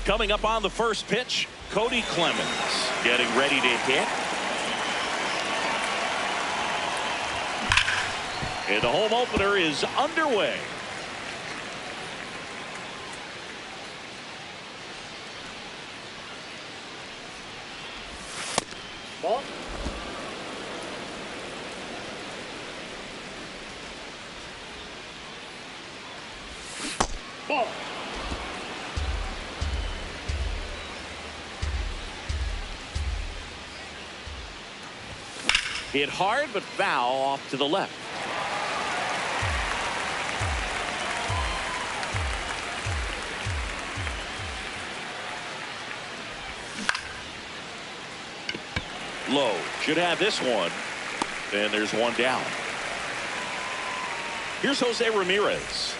Coming up on the first pitch, Cody Clemens getting ready to hit. And the home opener is underway. Ball. Ball. Hit hard but foul off to the left. Low should have this one. And there's one down. Here's Jose Ramirez.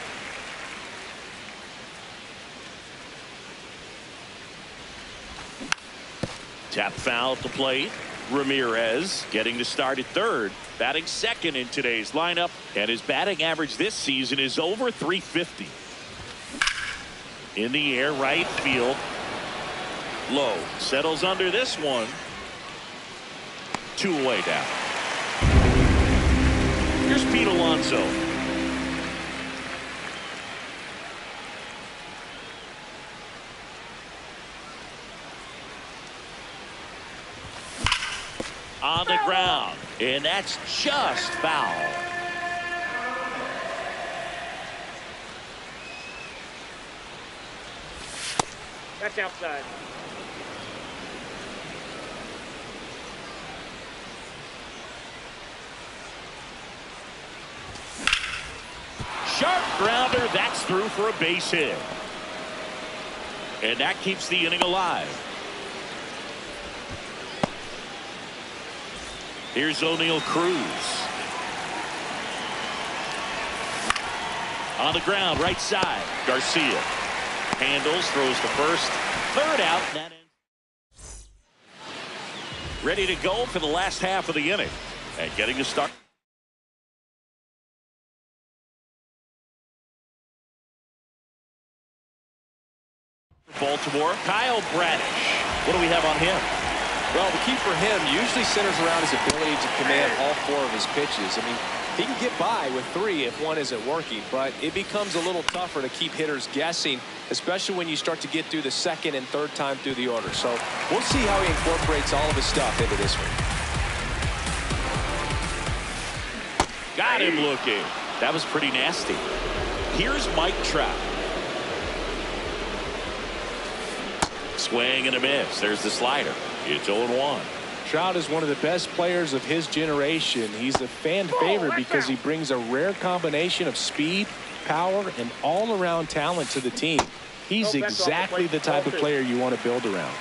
Tap foul at the plate. Ramirez getting to start at third, batting second in today's lineup, and his batting average this season is over .350. In the air, right field. Low settles under this one. 2 away down. Here's Pete Alonso. On the ground, and that's just foul. That's outside. Sharp grounder, that's through for a base hit. And that keeps the inning alive. Here's O'Neal Cruz. On the ground, right side. Garcia handles, throws to first. Third out. That ends. Ready to go for the last half of the inning. And getting to start. Baltimore, Kyle Bradish. What do we have on him? Well, the key for him usually centers around his ability to command all 4 of his pitches. I mean, he can get by with 3 if one isn't working, but it becomes a little tougher to keep hitters guessing, especially when you start to get through the second and third time through the order. So we'll see how he incorporates all of his stuff into this one. Got him looking. That was pretty nasty. Here's Mike Trout. Swing and a miss. There's the slider. It's 0-1. Trout is one of the best players of his generation. He's a fan favorite because he brings a rare combination of speed, power, and all-around talent to the team. He's exactly the type of player you want to build around.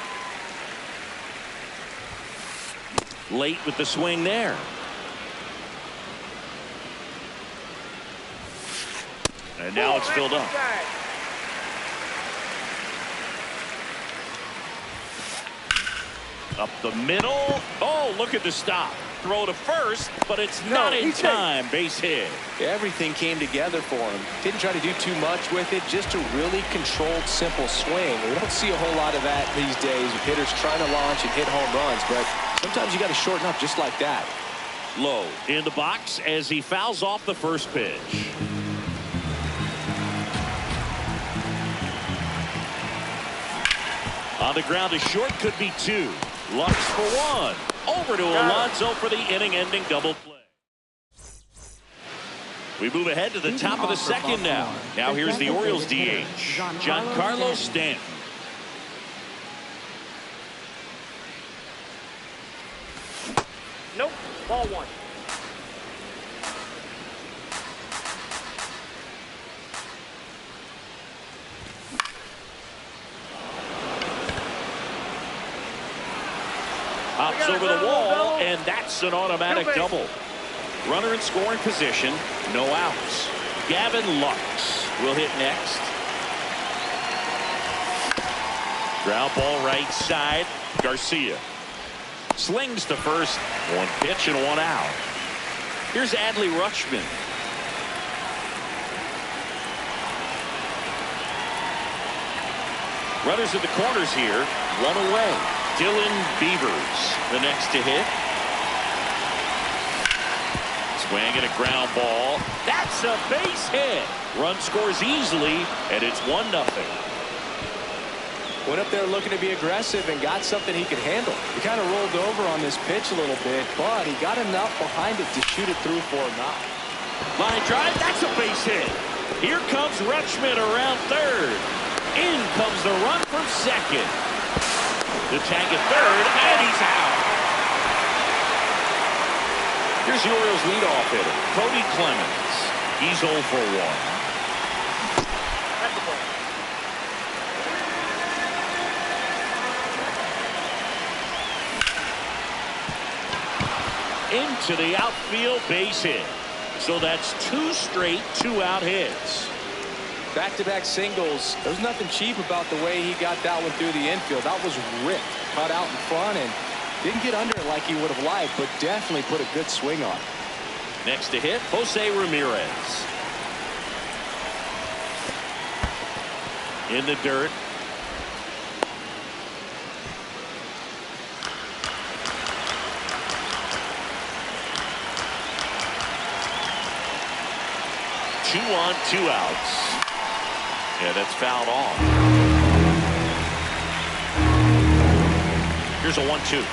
Late with the swing there. And now it's filled up. Up the middle. Oh, look at the stop. Throw to first, but it's not in time. Base hit. Everything came together for him. Didn't try to do too much with it. Just a really controlled, simple swing. We don't see a whole lot of that these days with hitters trying to launch and hit home runs, but sometimes you got to shorten up just like that. Low in the box as he fouls off the first pitch. On the ground, a short, could be 2. Lux for 1. Over to Alonso for the inning-ending double play. We move ahead to the top of the second now. Now here's the Orioles DH, Giancarlo Stanton. Nope. Ball 1. Hops over the wall, and that's an automatic double. Runner in scoring position, no outs. Gavin Lux will hit next. Ground ball right side. Garcia slings to first. 1 pitch and 1 out. Here's Adley Rutschman. Runners at the corners here. One away. Dylan Beavers, the next to hit. Swing and a ground ball. That's a base hit. Run scores easily, and it's 1-0. Went up there looking to be aggressive and got something he could handle. He kind of rolled over on this pitch a little bit, but he got enough behind it to shoot it through for a knock. Line drive, that's a base hit. Here comes Rutschman around third. In comes the run from second. The tag at third, and he's out. Here's the Orioles leadoff hitter, Cody Clemens. He's 0 for 1. That's a ball. Into the outfield base hit. So that's 2 straight 2-out hits. Back-to-back singles. There's nothing cheap about the way he got that one through the infield. That was ripped, cut out in front, and didn't get under it like he would have liked, but definitely put a good swing on it. Next to hit, Jose Ramirez. In the dirt. Two on, 2 outs. Yeah, that's fouled off. Here's a 1-2.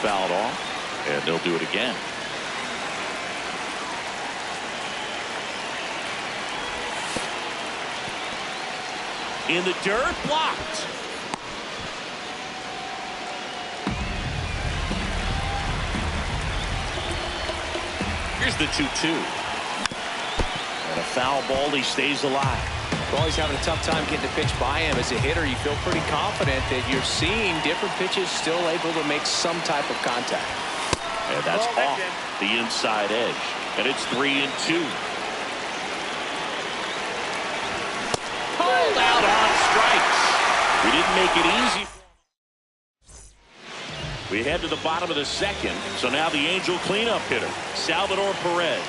Fouled off, and they'll do it again. In the dirt, blocked. Here's the 2-2. And a foul ball, he stays alive. Well, he's having a tough time getting the pitch by him. As a hitter, you feel pretty confident that you're seeing different pitches still able to make some type of contact. And that's off the inside edge. And it's 3-2. Pulled out on strikes. We didn't make it easy. We head to the bottom of the second. So now the Angel cleanup hitter, Salvador Perez.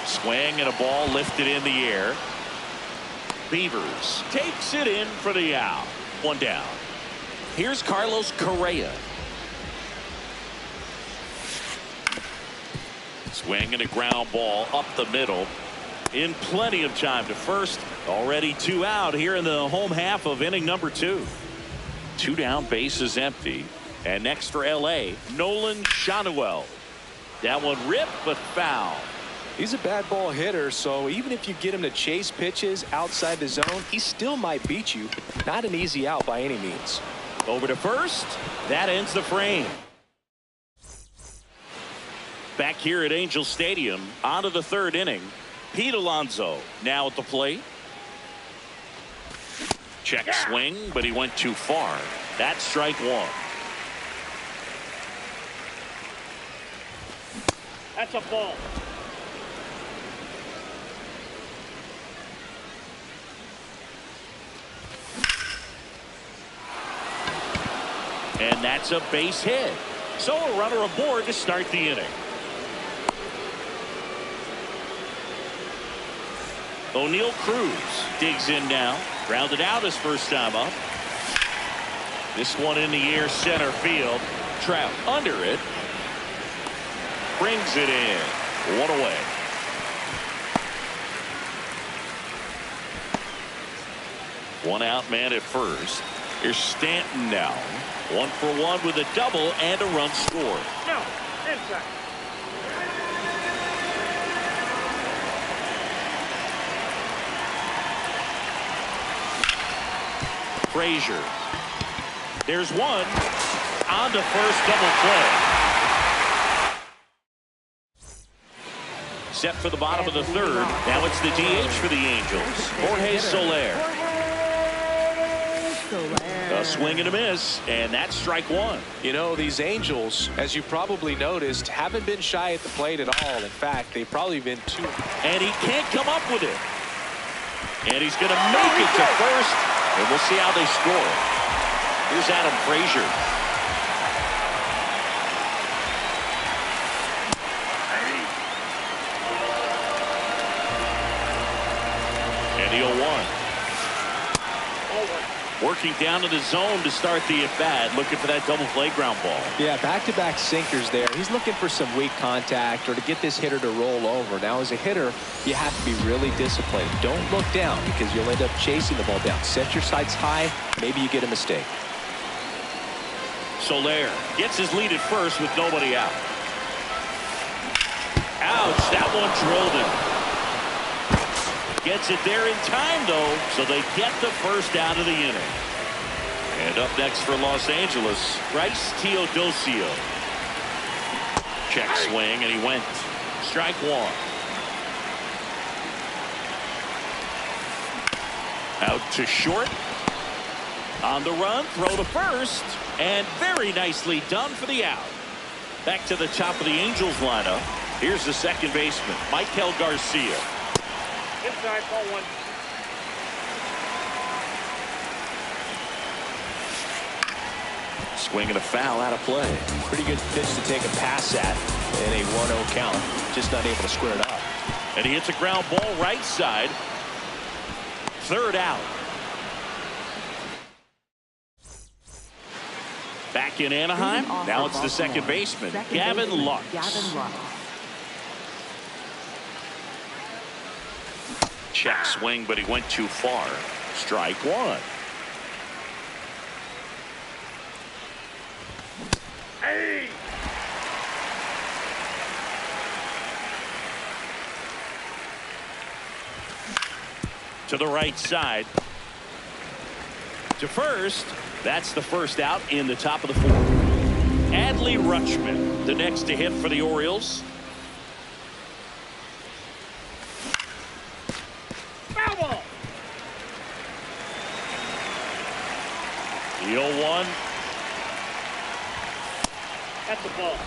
Swing and a ball lifted in the air. Beavers takes it in for the out. 1 down. Here's Carlos Correa. Swing and a ground ball up the middle. In plenty of time to first. Already 2 out here in the home half of inning number 2. 2 down, bases empty. And next for LA, Nolan Shanuel. That one ripped but foul. He's a bad ball hitter, so even if you get him to chase pitches outside the zone, he still might beat you. Not an easy out by any means. Over to first. That ends the frame. Back here at Angel Stadium, on to the 3rd inning. Pete Alonso now at the plate. Check swing, but he went too far. That's strike 1. That's a ball. And that's a base hit. So a runner aboard to start the inning. O'Neal Cruz digs in now. Grounded out his first time up. This one in the air, center field. Trout under it. Brings it in. 1 away. One out man at first. Here's Stanton now. 1 for 1 with a double and a run scored. No, inside. Frazier. There's one. On to first, double play. Set for the bottom of the 3rd. Now it's the DH for the Angels. Jorge Soler. A swing and a miss, and that's strike 1. You know, these Angels, as you probably noticed, haven't been shy at the plate at all. In fact, they've probably been too. And he can't come up with it. And he's going to make it to first, and we'll see how they score. Here's Adam Frazier. And the 0-1. Working down to the zone to start the at-bat, looking for that double play ground ball. Yeah, back-to-back sinkers there. He's looking for some weak contact or to get this hitter to roll over. Now, as a hitter, you have to be really disciplined. Don't look down because you'll end up chasing the ball down. Set your sights high. Maybe you get a mistake. Soler gets his lead at first with nobody out. Ouch, that one drilled him. Gets it there in time, though, so they get the first out of the inning. And up next for Los Angeles, Bryce Teodosio. Check swing, and he went. Strike one. Out to short. On the run, throw to first, and very nicely done for the out. Back to the top of the Angels lineup. Here's the second baseman, Michael Garcia. Inside, ball one. Swing and a foul out of play. Pretty good pitch to take a pass at in a 1-0 count. Just not able to square it up. And he hits a ground ball right side. Third out. Back in Anaheim. Now it's the second baseman, Gavin Lux. Check swing, but he went too far. Strike one. Hey! To the right side. To first. That's the first out in the top of the fourth. Adley Rutschman, the next to hit for the Orioles. Foul ball! The 0-1. That's a ball.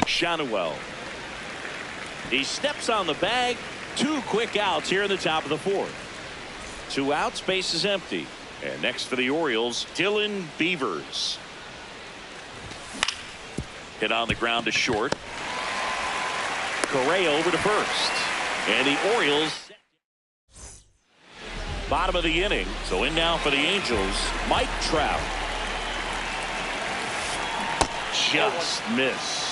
Shanuel. He steps on the bag. 2 quick outs here in the top of the fourth. 2 outs, base is empty. And next for the Orioles, Dylan Beavers. Hit on the ground to short. Correa over to first. And the Orioles. Bottom of the inning. So in now for the Angels, Mike Trout. Just missed.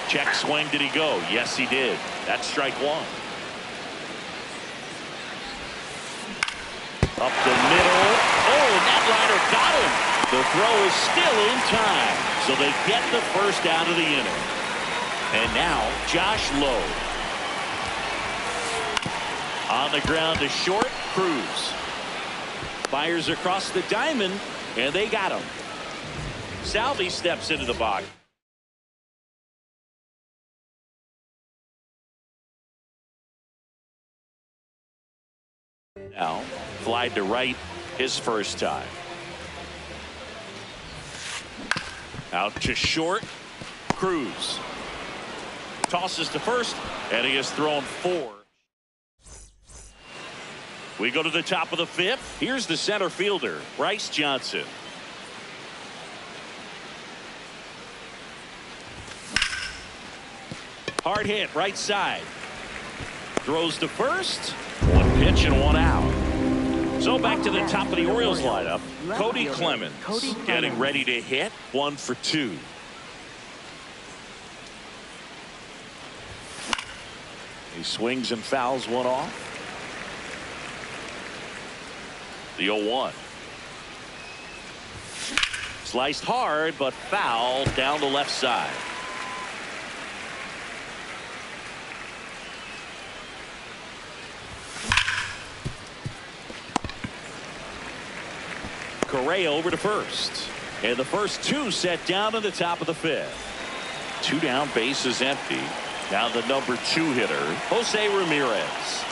Check swing, did he go? Yes, he did. That's strike one. Up the middle. Oh, and that liner got him. The throw is still in time. So they get the first out of the inning. And now Josh Lowe. On the ground to short. Cruz. Fires across the diamond. And they got him. Salvi steps into the box. Now, fly to right his first time. Out to short. Cruz. Tosses to first, and he has thrown 4. We go to the top of the 5th. Here's the center fielder, Bryce Johnson. Hard hit, right side. Throws to first. 1 pitch and 1 out. So back to the top of the Orioles lineup. Cody Clemens getting ready to hit. 1 for 2. He swings and fouls one off. The 0-1. Sliced hard, but foul down the left side. Correa over to first. And the first 2 set down in the top of the 5th. 2 down, base is empty. Now the number 2 hitter, Jose Ramirez.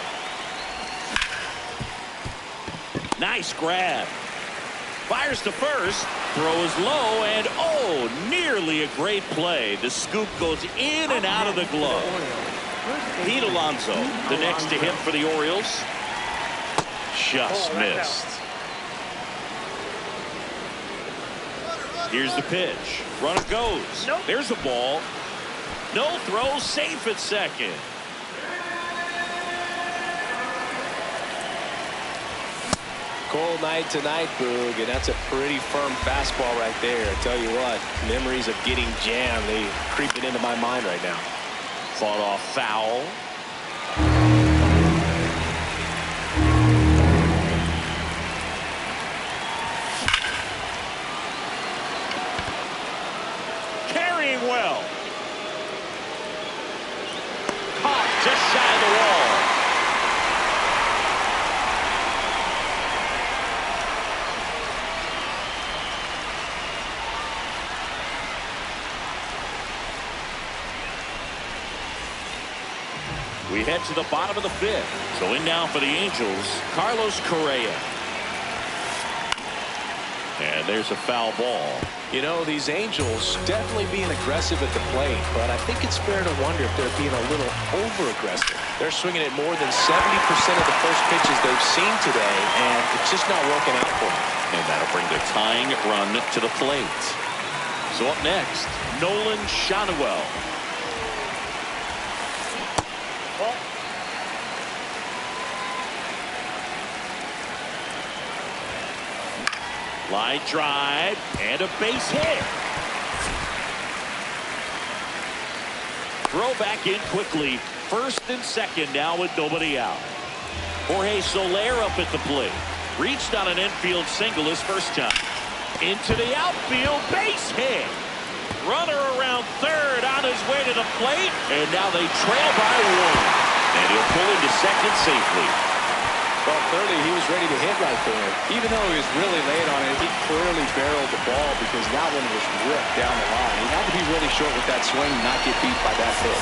Nice grab. Fires to first. Throw is low, and oh, near clearly a great play. The scoop goes in and out of the glove. Pete Alonso, the next to hit for the Orioles. Just missed. Here's the pitch. Runner goes. Nope. There's the ball. No throw, safe at second. Cold night tonight, Boog, and that's a pretty firm fastball right there. I tell you what, memories of getting jammed, they creeping into my mind right now. Fought off foul. Carrying well. Caught just shy of the wall. We head to the bottom of the fifth. So in now for the Angels, Carlos Correa. And there's a foul ball. You know, these Angels definitely being aggressive at the plate, but I think it's fair to wonder if they're being a little over-aggressive. They're swinging at more than 70% of the first pitches they've seen today, and it's just not working out for them. And that'll bring the tying run to the plate. So up next, Nolan Schanuel. Line drive and a base hit. Throw back in quickly. First and second now with nobody out. Jorge Soler up at the plate. Reached on an infield single his first time. Into the outfield, base hit. Runner around third on his way to the plate. And now they trail by one. And he'll pull into second safely. Well, clearly he was ready to hit right there. Even though he was really late on it, he clearly barreled the ball because that one was ripped down the line. He had to be really short with that swing and not get beat by that hit.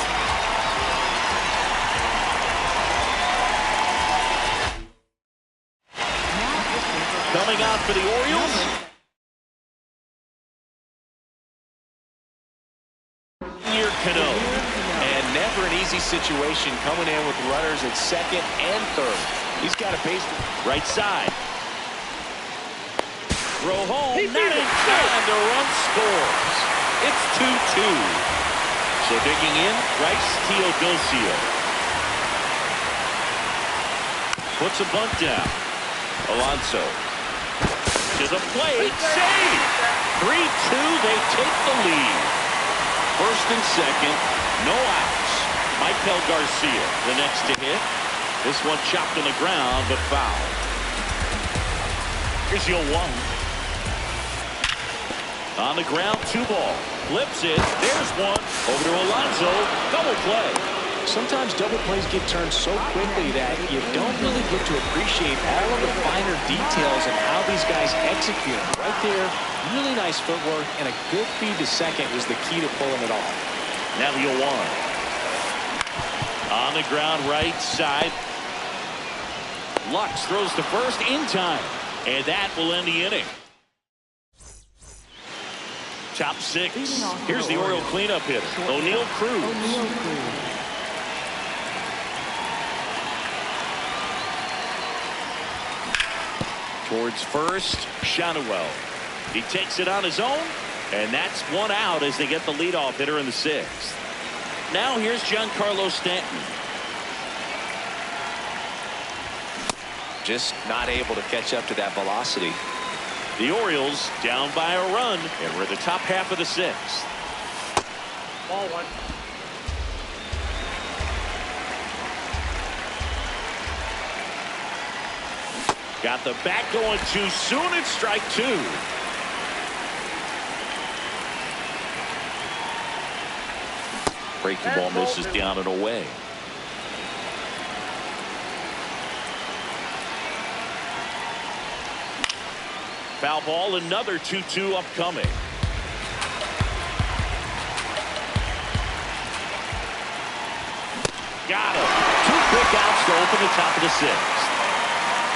Coming out for the Orioles. Here, Cano. And never an easy situation coming in with runners at second and third. He's got a base. Right side. Throw home. Not in time. The run scores. It's 2-2. So digging in, Bryce Teodosio. Puts a bunt down. Alonso. To the plate. Save. 3-2. They take the lead. First and second. No outs. Michael Garcia, the next to hit. This one chopped on the ground, but foul. Here's 0-1. On the ground, 2 ball. Flips it. There's one. Over to Alonso. Double play. Sometimes double plays get turned so quickly that you don't really get to appreciate all of the finer details and how these guys execute. Right there, really nice footwork, and a good feed to second was the key to pulling it off. Now the 0-1. On the ground, right side. Lux throws to first in time, and that will end the inning. Top 6. Here's the Oriole cleanup hitter, O'Neal Cruz. Towards first, Schanuel. He takes it on his own, and that's 1 out as they get the leadoff hitter in the 6th. Now here's Giancarlo Stanton. Just not able to catch up to that velocity. The Orioles down by a run, and we're at the top half of the 6th. Ball 1. Got the bat going too soon. It's strike 2. Breaking ball misses down and away. Foul ball, another 2-2 upcoming. Got him. 2 quick outs to open the top of the 6th.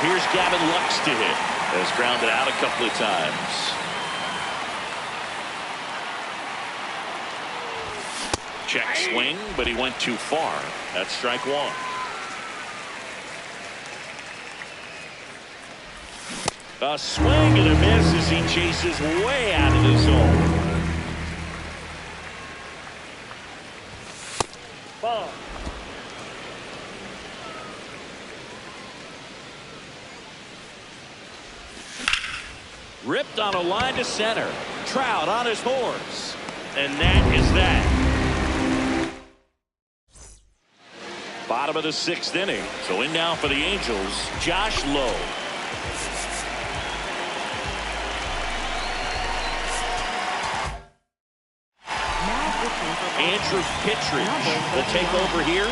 Here's Gavin Lux to hit. Has grounded out a couple of times. Check swing, but he went too far. That's strike one. A swing and a miss as he chases way out of the zone. Ball. Ripped on a line to center. Trout on his horse. And that is that. Bottom of the sixth inning. So in now for the Angels, Josh Lowe. Andrew Kittredge will take over here.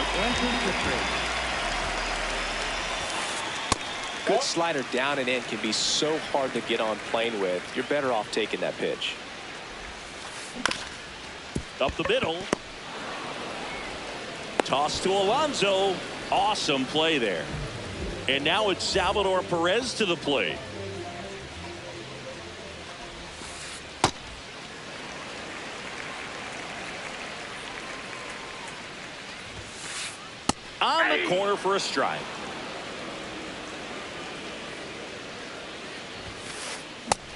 Good slider down and in can be so hard to get on plane with. You're better off taking that pitch. Up the middle. Toss to Alonso. Awesome play there. And now it's Salvador Perez to the plate. On the corner for a strike.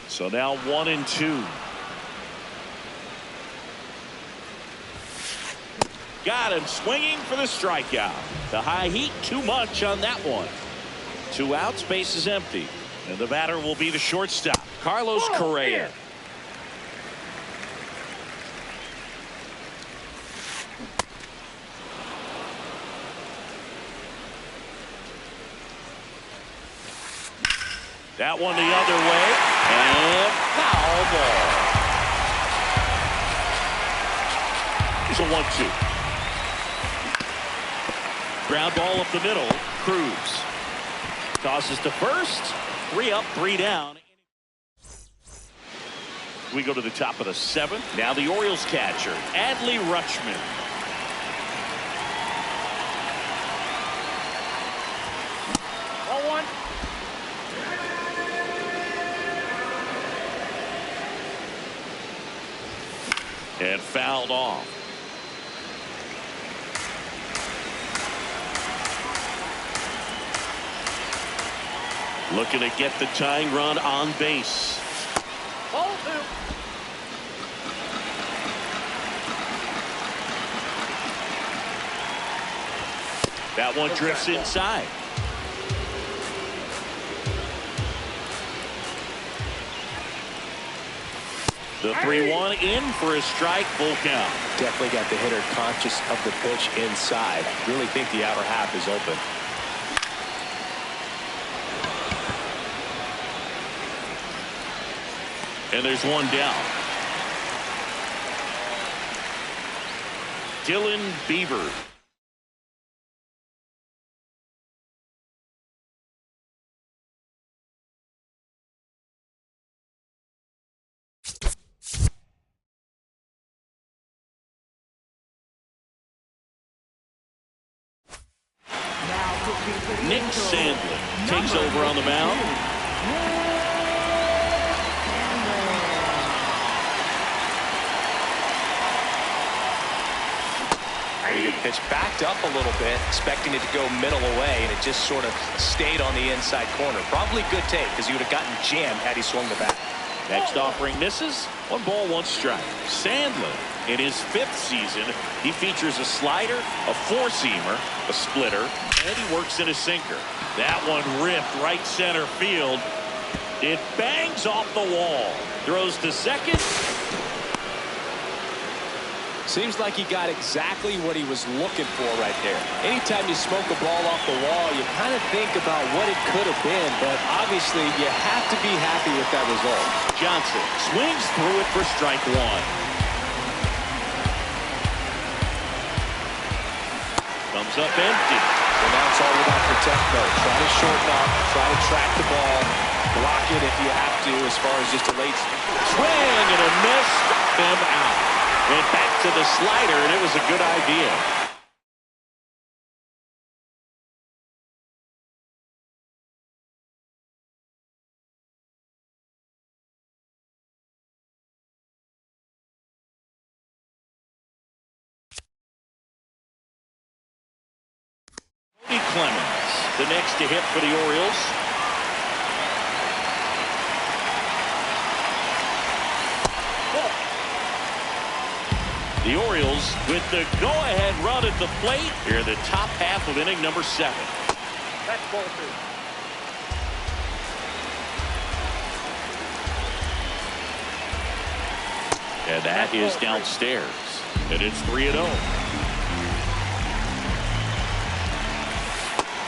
So now 1-2. Got him swinging for the strikeout. The high heat too much on that one. 2 outs, base is empty. And the batter will be the shortstop, Carlos Correa. That one the other way, and foul ball. It's a 1-2. Ground ball up the middle. Cruz tosses to first. 3 up, 3 down. We go to the top of the 7th. Now the Orioles catcher, Adley Rutschman. Ball 1. And fouled off. Looking to get the tying run on base. Ball 2. That one drifts inside. The 3-1 in for a strike, full count. Definitely got the hitter conscious of the pitch inside. Really think the outer half is open. And there's one down. Dylan Beaver. Nick Sandlin takes over on the mound. Pretty good pitch, backed up a little bit, expecting it to go middle away, and it just sort of stayed on the inside corner. Probably good take, because he would have gotten jammed had he swung the bat. Next offering misses. 1 ball, 1 strike. Sandlin, in his 5th season, he features a slider, a 4-seamer, a splitter, and he works in a sinker. That one ripped right center field. It bangs off the wall. Throws to second. Seems like he got exactly what he was looking for right there. Anytime you smoke a ball off the wall, you kind of think about what it could have been, but obviously you have to be happy with that result. Johnson swings through it for strike 1. Comes up empty. So now it's all about protect mode. Try to shorten up, try to track the ball, block it if you have to, as far as just a late Swing and a miss. Them out. Went back to the slider, and it was a good idea. Clemens, the next to hit for the Orioles. The Orioles with the go-ahead run at the plate here in the top half of inning number 7. That's ball 2. And that is downstairs. And it's 3-0.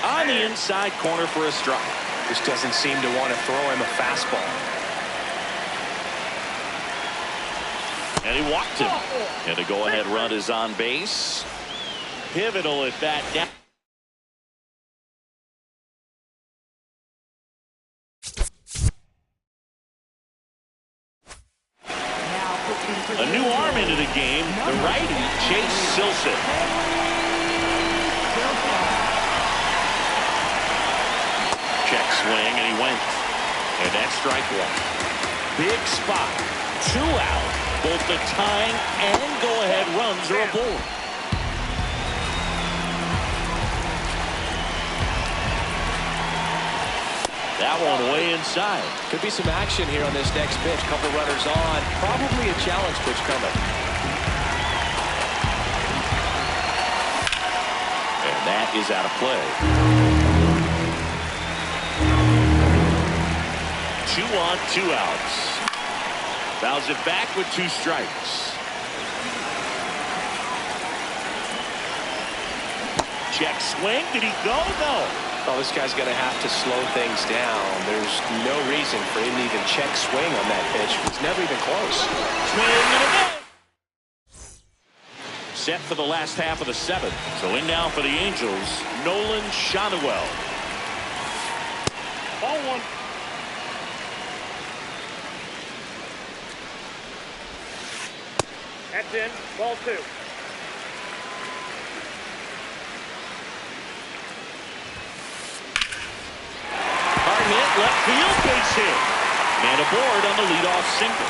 On the inside corner for a strike. Just doesn't seem to want to throw him a fastball. And he walked him. And the go-ahead run is on base. Pivotal at bat down. A new arm into the game. The righty, Chase Silseth. Check swing, and he went. And that's strike 1. Big spot. 2 out. Both the tying and go-ahead runs are aboard. That one way inside. Could be some action here on this next pitch. Couple runners on. Probably a challenge pitch coming. And that is out of play. 2 on, 2 outs. Fouls it back with 2 strikes. Check swing. Did he go? No. Oh, this guy's going to have to slow things down. There's no reason for him to even check swing on that pitch. It's never even close. Swing and a miss. Set for the last half of the 7th. So in now for the Angels, Nolan Shotwell. Ball 1. That's in. Ball 2. Hard hit, left field, base hit. Man aboard on the leadoff single.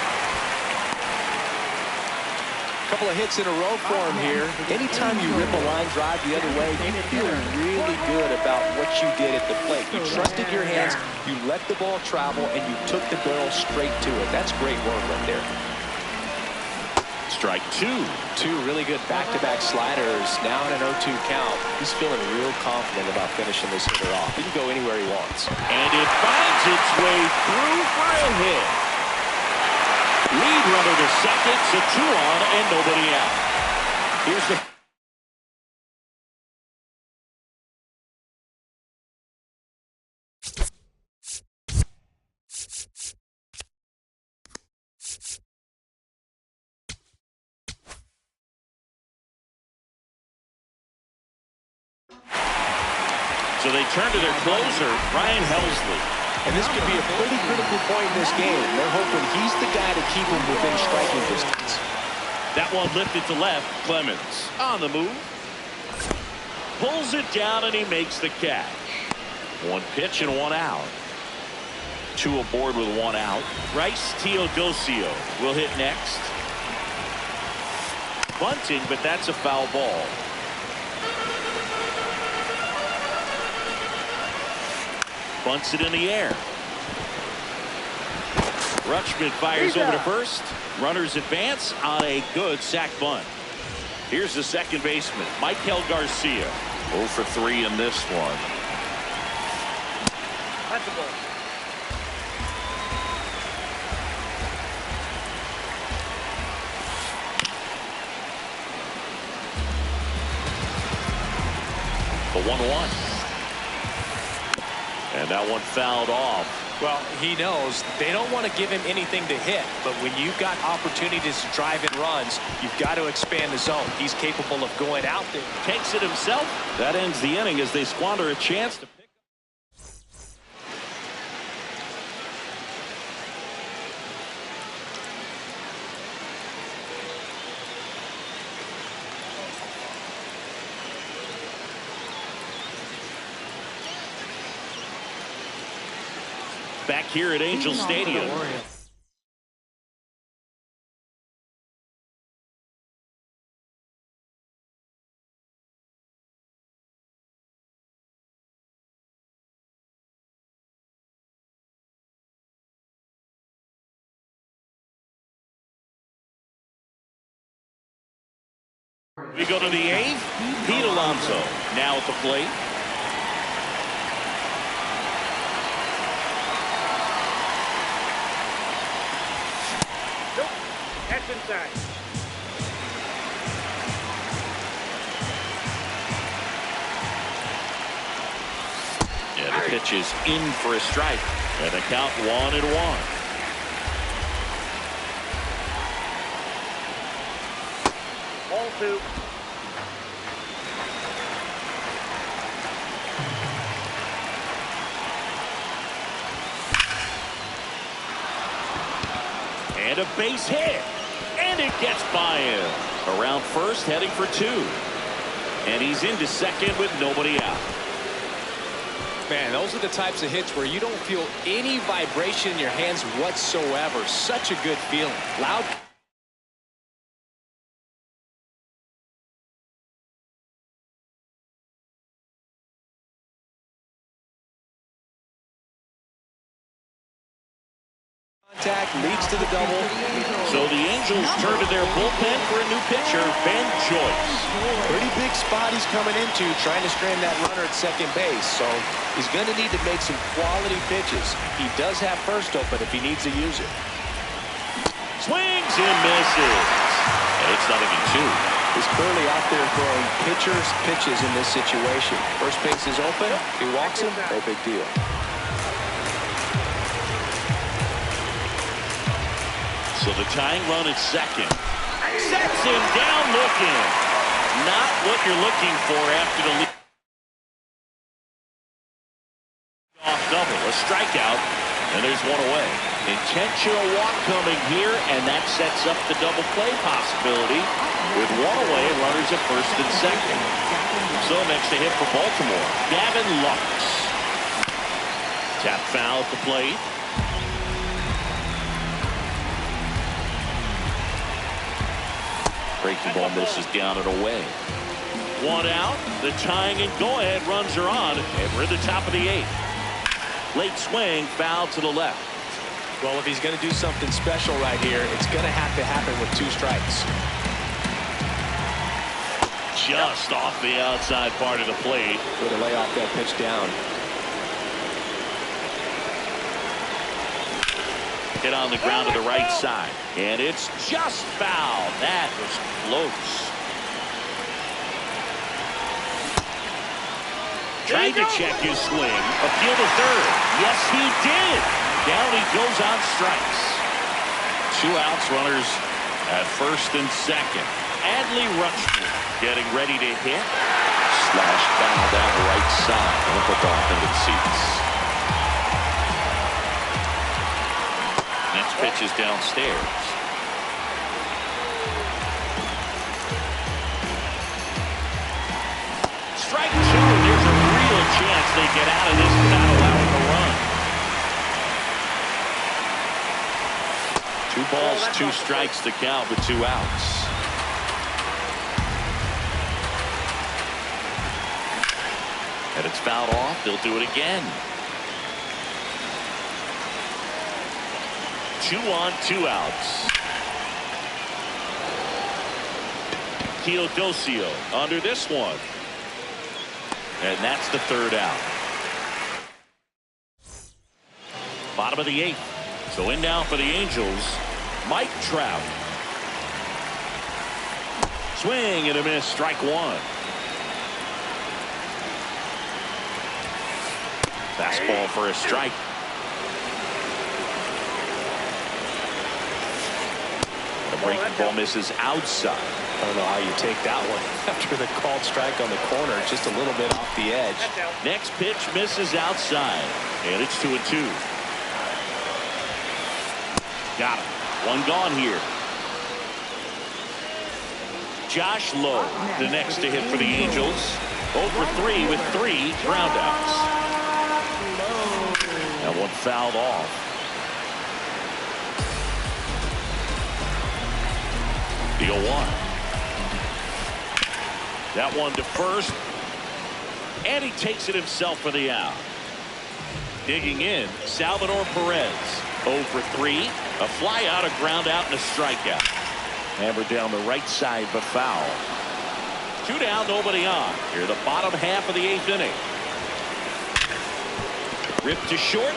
Couple of hits in a row for him here. Anytime you rip a line drive the other way, you feel really good about what you did at the plate. You trusted your hands, you let the ball travel, and you took the barrel straight to it. That's great work right there. Strike 2. 2 really good back-to-back sliders. Now in an 0-2 count. He's feeling real confident about finishing this hitter off. He can go anywhere he wants. And it finds its way through for a hit. Lead runner to second, so 2 on and nobody out. Here's the So they turn to their closer, Ryan Helsley. And this could be a pretty critical point in this game. They're hoping he's the guy to keep him within striking distance. That one lifted to left. Clemens on the move. Pulls it down and he makes the catch. 1 pitch and 1 out. 2 aboard with 1 out. Bryce Teodosio will hit next. Bunting, but that's a foul ball. Bunts it in the air. Rutschman fires over to first. Runners advance on a good sac bunt. Here's the second baseman, Michael Garcia. 0 for 3 in this one. That's a ball. The 1-1. And that one fouled off. Well, he knows they don't want to give him anything to hit, but when you've got opportunities to drive in runs, you've got to expand the zone. He's capable of going out there. Takes it himself. That ends the inning as they squander a chance to pick up. Back here at Angel Stadium. We go to the 8th. Pete Alonso now at the plate. Nope. That's inside. Yeah, the pitch is in for a strike. And the count 1-1. Ball 2. And a base hit. And it gets by him. Around first, heading for 2. And he's into second with nobody out. Man, those are the types of hits where you don't feel any vibration in your hands whatsoever. Such a good feeling. Loud. Contact leads to the double. So the Angels turn to their bullpen for a new pitcher, Ben Joyce. Pretty big spot he's coming into, trying to strand that runner at second base. So he's going to need to make some quality pitches. He does have first open if he needs to use it. Swings and misses. And it's 0-2. He's clearly out there throwing pitchers' pitches in this situation. First base is open. He walks him. No big deal. So the tying run at second. Sets him down looking. Not what you're looking for after the lead off double. A strikeout, and there's one away. Intentional walk coming here, and that sets up the double play possibility with one away and runners at first and second. So next to hit for Baltimore, Gavin Lux. Tap foul at the plate. Breaking ball misses down and away. One out. The tying and go-ahead runs are on, and we're at the top of the 8th. Late swing, foul to the left. Well, if he's going to do something special right here, it's going to have to happen with 2 strikes. Just off the outside part of the plate. Way to lay off that pitch down. Hit on the ground to the right side. And it's just foul. That was close. Tried to check his swing. Appeal to third. Yes, he did. Down he goes on strikes. 2 outs, runners at first and second. Adley Rutschman getting ready to hit. Slash foul down the right side. And put off into the seats. Next pitch is downstairs. Strike 2, and there's a real chance they get out of this without allowing a run. 2 balls, 2 strikes to count with 2 outs. And it's fouled off. They'll do it again. 2 on, 2 outs. Teodosio under this one. And that's the 3rd out. Bottom of the 8th. So in now for the Angels, Mike Trout. Swing and a miss, strike 1. Fastball for a strike. The breaking ball misses outside. I don't know how you take that one after the called strike on the corner. Just a little bit off the edge. Next pitch misses outside. And it's 2-2. Got him. 1 gone here. Josh Lowe, the next to hit for the Angels. 0 for 3 with 3 groundouts. That one fouled off. The 0-1. That one to first. And he takes it himself for the out. Digging in, Salvador Perez. 0 for 3. A fly out, a ground out, and a strikeout. Hammered down the right side, but foul. Two down, nobody on. Here the bottom half of the 8th inning. Ripped to short.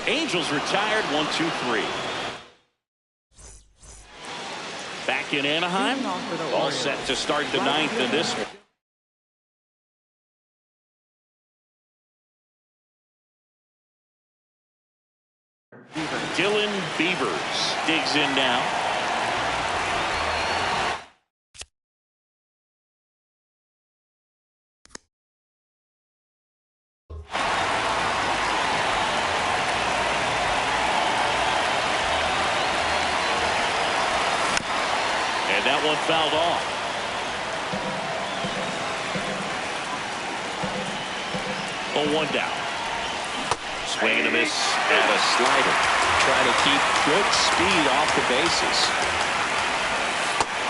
Angels retired 1-2-3. Back in Anaheim. All set to start the 9th in this one. Dylan Beavers digs in now. And that one fouled off. Oh, one down. Swing and a miss and a slider. Trying to keep good speed off the bases.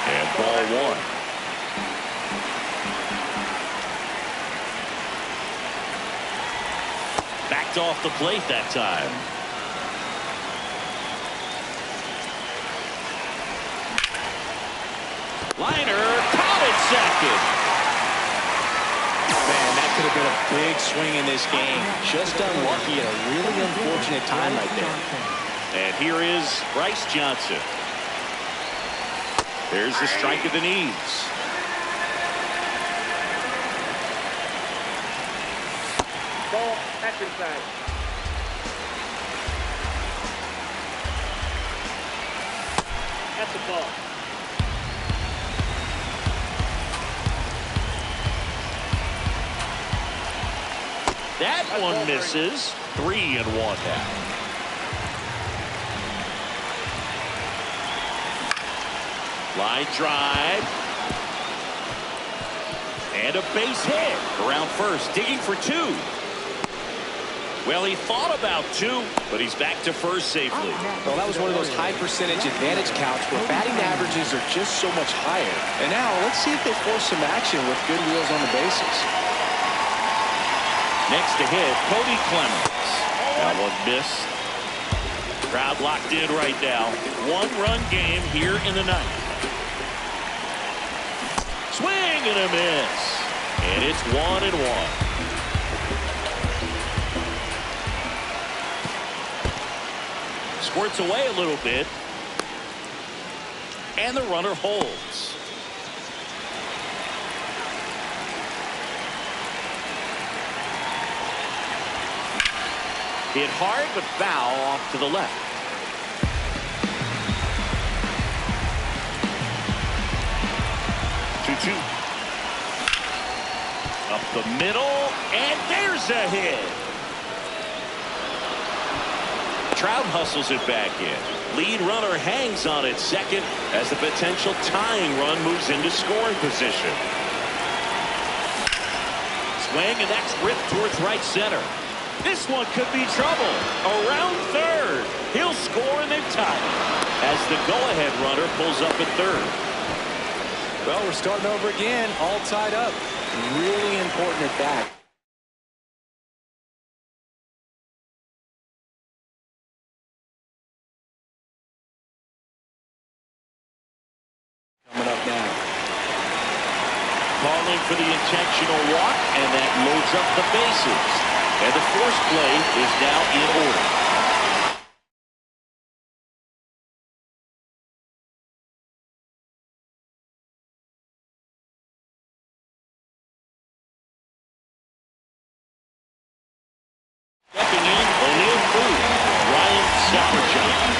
And ball one. Backed off the plate that time. Liner, caught it second. Man, that could have been a big swing in this game. Just unlucky at a really unfortunate time right there. And here is Bryce Johnson. There's the strike of the knees. Ball, that's inside. That's a ball. That one misses. 3-1 now. Line drive. And a base hit around first, digging for 2. Well, he thought about 2, but he's back to first safely. Well, that was one of those high percentage advantage counts where batting averages are just so much higher. And now let's see if they force some action with good wheels on the bases. Next to hit, Cody Clemens. That one missed. Crowd locked in right now. 1-run game here in the 9th. Swing and a miss. And it's 1-1. Squirts away a little bit. And the runner holds. Hit hard, but foul off to the left. Two. Up the middle, and there's a hit. Trout hustles it back in. Lead runner hangs on at second as the potential tying run moves into scoring position. Swing, and that's ripped towards right center. This one could be trouble. Around third. He'll score, and they've tied it as the go-ahead runner pulls up at third. Well, we're starting over again, all tied up. Really important at bat. Coming up now. Calling for the intentional walk, and that loads up the bases. And the force play is now in order. Stepping in, O'Neill Food, Ryan Sauerjohn.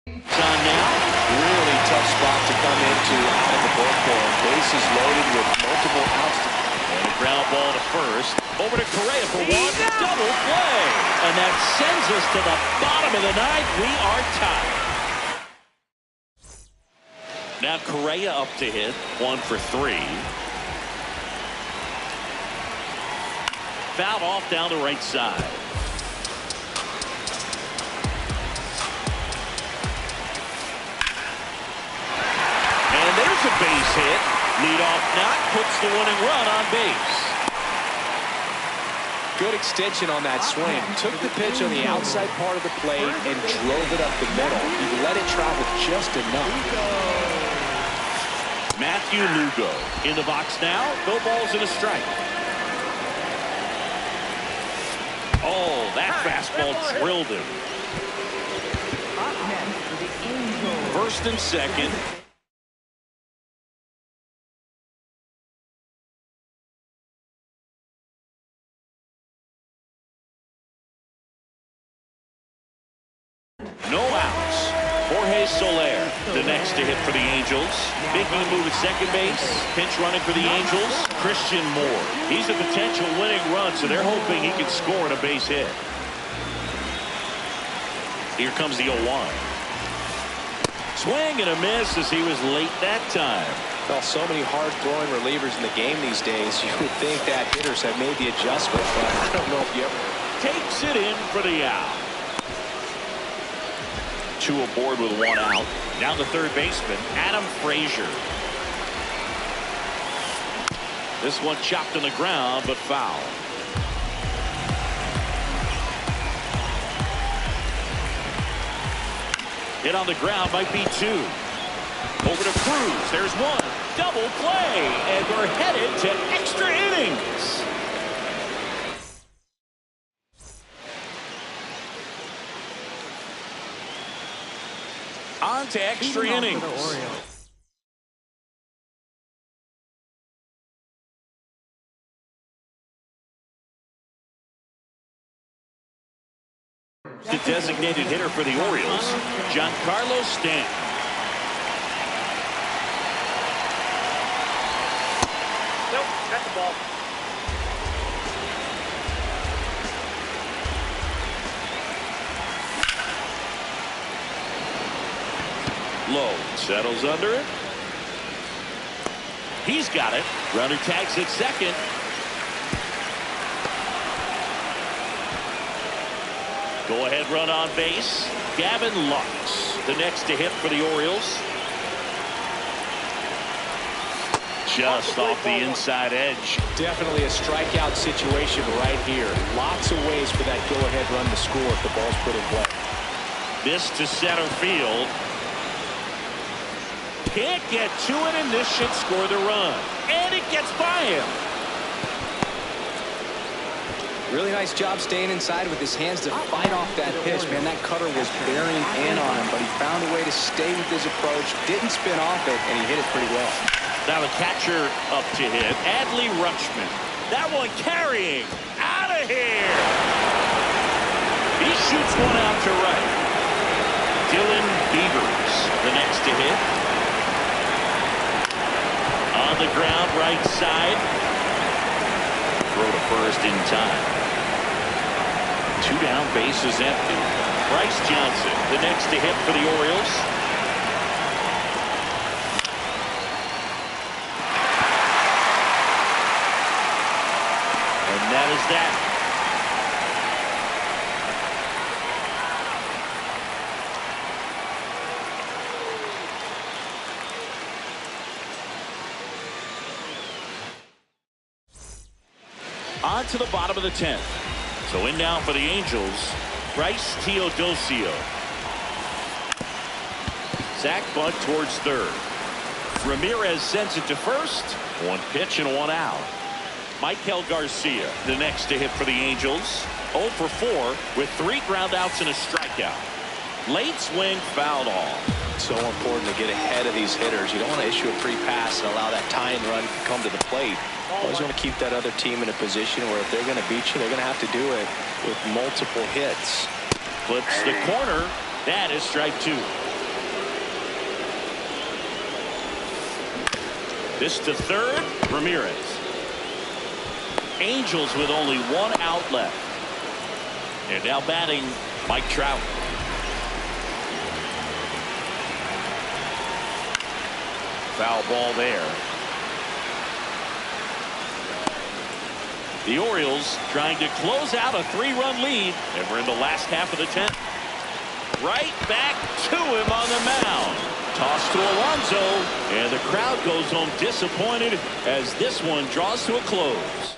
It's on now. Really tough spot to come into out of the bullpen. Bases loaded with multiple outs. And a ground ball to first. Over to Correa for one. Double play. And that sends us to the bottom of the 9th. We are tied. Now Correa up to hit. 1 for 3. Fouled off down the right side. And there's a base hit. Leadoff knock puts the winning run on base. good extension on that swing. Took the pitch on the outside part of the plate and drove it up the middle. He let it travel just enough. Matthew Lugo in the box now. No balls and a strike. Oh, that fastball drilled him. First and second. No outs. Jorge Soler, the next to hit for the Angels. Making a move at second base. Pinch running for the Angels. Christian Moore. He's a potential winning run, so they're hoping he can score on a base hit. Here comes the 0-1. Swing and a miss as he was late that time. Well, so many hard-throwing relievers in the game these days. You would think that hitters have made the adjustment, but I don't know if you ever... Takes it in for the out. 2 aboard with 1 out. Now the third baseman, Adam Frazier. This one chopped on the ground, but foul. Hit on the ground might be 2. Over to Cruz. There's 1. Double play. And we're headed to extra innings. On to extra innings. The designated hitter for the Orioles, Giancarlo Stanton. Nope, that's the ball. Low settles under it. He's got it. Runner tags at second. Go ahead run on base. Gavin Lux, the next to hit for the Orioles. Just off the inside edge. Definitely a strikeout situation right here. Lots of ways for that go-ahead run to score if the ball's put in play. This to center field. Can't get to it, and this should score the run. And it gets by him. Really nice job staying inside with his hands to fight off that pitch. Man, that cutter was bearing in on him, but he found a way to stay with his approach, didn't spin off it, and he hit it pretty well. Now the catcher up to hit, Adley Rutschman. That one carrying. Out of here. He shoots one out to right. Dylan Beavers, the next to hit. On the ground, right side. Throw to first in time. 2 down, bases empty. Bryce Johnson, the next to hit for the Orioles. And that is that. On to the bottom of the 10th. So in now for the Angels, Bryce Teodosio. Sack bunt towards third. Ramirez sends it to first. 1 pitch and 1 out. Michael Garcia, the next to hit for the Angels. 0 for 4 with 3 groundouts and a strikeout. Late swing fouled off. So important to get ahead of these hitters. You don't want to issue a free pass and allow that tying run to come to the plate. Always want to keep that other team in a position where if they're going to beat you, they're going to have to do it with multiple hits. Flips the corner. That is strike 2. This to third. Ramirez. Angels with only 1 out left. And now batting Mike Trout. Foul ball there. The Orioles trying to close out a 3-run lead, and we're in the last half of the 10th. Right back to him on the mound. Toss to Alonso, and the crowd goes home disappointed as this one draws to a close.